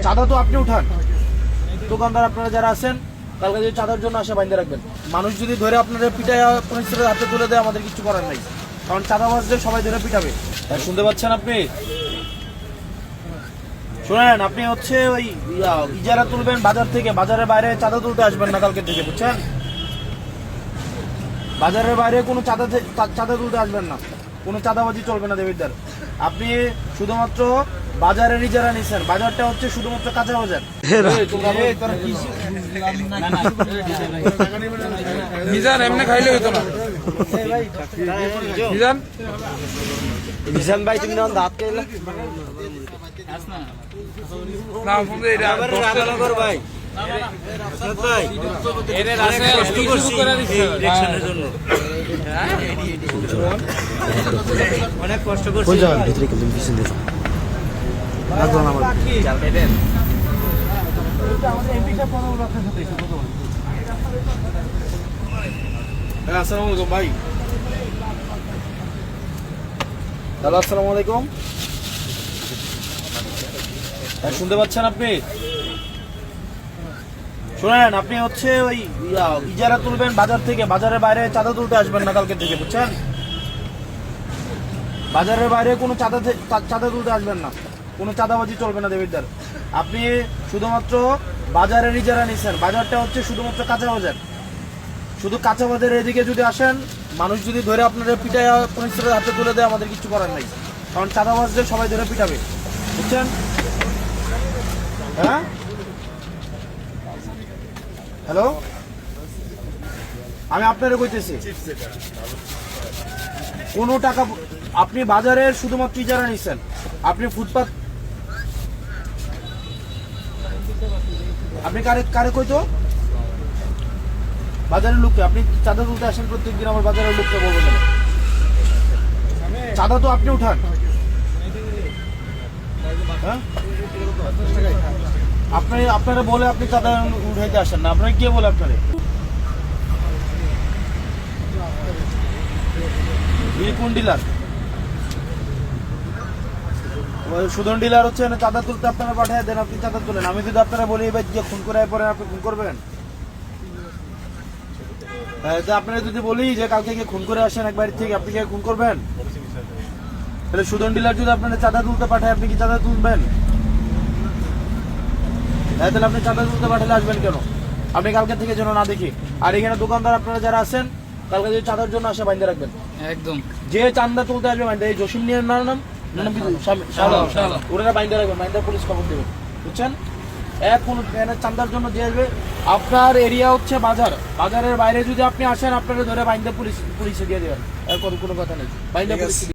চাঁদা তো আপনি উঠান, দোকানদার আপনারা যারা আছেন কালকে যদি চাঁদার জন্য আসে বাইন্ধে রাখবেন। মানুষ যদি ধরে আপনাদের পিটায় পুলিশের হাতে তুলে দেয় আমাদের কিছু করার নাই, কারণ চাঁদাবাজদের সবাই ধরে পিটাবে। শুনতে পাচ্ছেন আপনি? শোনেন, আপনি হচ্ছে ওই ইজারা তুলবেন বাজার থেকে, বাজারের বাইরে চাঁদা তুলতে আসবেন না কালকে থেকে, বুঝছেন? বাজারের বাইরে কোনো চাঁদা তুলতে আসবেন না, কোনো চাঁদাবাজি চলবে না দেবিদ্দার। আপনি শুধুমাত্র বাজারের ইজারা নিচ্ছেন, বাজারটা হচ্ছে শুধুমাত্র কাঁচা বাজার। মিজান এমনি খাইলে হইতো না। মিজান মিজান ভাই তুমি যখন দাঁত খাইলে না বন্ধু এটা রাধানগর ভাই অনেক কষ্ট করছি। আসসালামু আলাইকুম ভাই। হ্যালো, আসসালামু আলাইকুম। শুনতে পাচ্ছেন আপনি? শোনেন, আপনি হচ্ছে ওই ইজারা তুলবেন বাজার থেকে, বাজারের বাইরে চাঁদা তুলতে আসবেন না কালকে থেকে, বুঝছেন? বাজারের বাইরে কোনো চাঁদা তুলতে আসবেন না, কোনো চাঁদাবাজি চলবে না দেবিদ্দার। আপনি শুধুমাত্র বাজারের ইজারা নিচ্ছেন, বাজারটা হচ্ছে শুধুমাত্র কাঁচা বাজার। শুধু কাঁচা বাজারের এদিকে যদি আসেন, মানুষ যদি ধরে আপনাদের পিটায় পুলিশের হাতে তুলে দেয় আমাদের কিছু করার নাই, কারণ চাঁদাবাজদের সবাই ধরে পিটাবে, বুঝছেন? হ্যাঁ, হ্যালো, আমি আপনারে কইতেছি, কোনো টাকা আপনি বাজারের শুধুমাত্র ইজারা নিচ্ছেন, আপনি ফুটপাত, আপনি কারে কইতো বাজারের লোককে, আপনি চাঁদা তুলতে আসেন প্রত্যেকদিন, আমার বাজারের লোককে বলবেন না। চাঁদা তো আপনি উঠান, হ্যাঁ? আপনারা বলে আপনি চাঁদা উঠাইতে আসেন না, আপনারা কে বলে আপনারে? কোন ডিলার? সুদন ডিলার হচ্ছে চাঁদা তুলতে আপনারা পাঠিয়ে দেন, আপনি চাঁদা তুলেন। আমি যদি আপনারা বলি এবার যে খুন করে পরে আপনি খুন করবেন? আপনারা যদি বলি যে কালকে গিয়ে খুন করে আসেন এক বাড়ি থেকে, আপনি গিয়ে খুন করবেন? তাহলে সুদন ডিলার যদি আপনারা চাঁদা তুলতে পাঠায়, আপনি কি চাঁদা তুলবেন? তাহলে আপনি চাঁদা তুলতে পাঠালে আসবেন কেন? আপনি কালকে থেকে যেন না দেখি। আর এখানে দোকানদার আপনারা যারা আছেন কালকে যদি চাঁদার জন্য আসে বাইন্ধে রাখবেন একদম। যে চাঁদা তুলতে আসবে বাইন্ধে, এই জসিম নিয়ে নাম ওরা বাইন্ধে রাখবেন, বাইন্ধে পুলিশ খবর দেবেন, বুঝছেন? এখন চাঁদার জন্য যে আসবে, আপনার এরিয়া হচ্ছে বাজার, বাজারের বাইরে যদি আপনি আসেন আপনারা ধরে বাইন্ধে পুলিশে দিয়ে দেবেন, এর কোনো কথা নেই, বাইন্ধে পুলিশ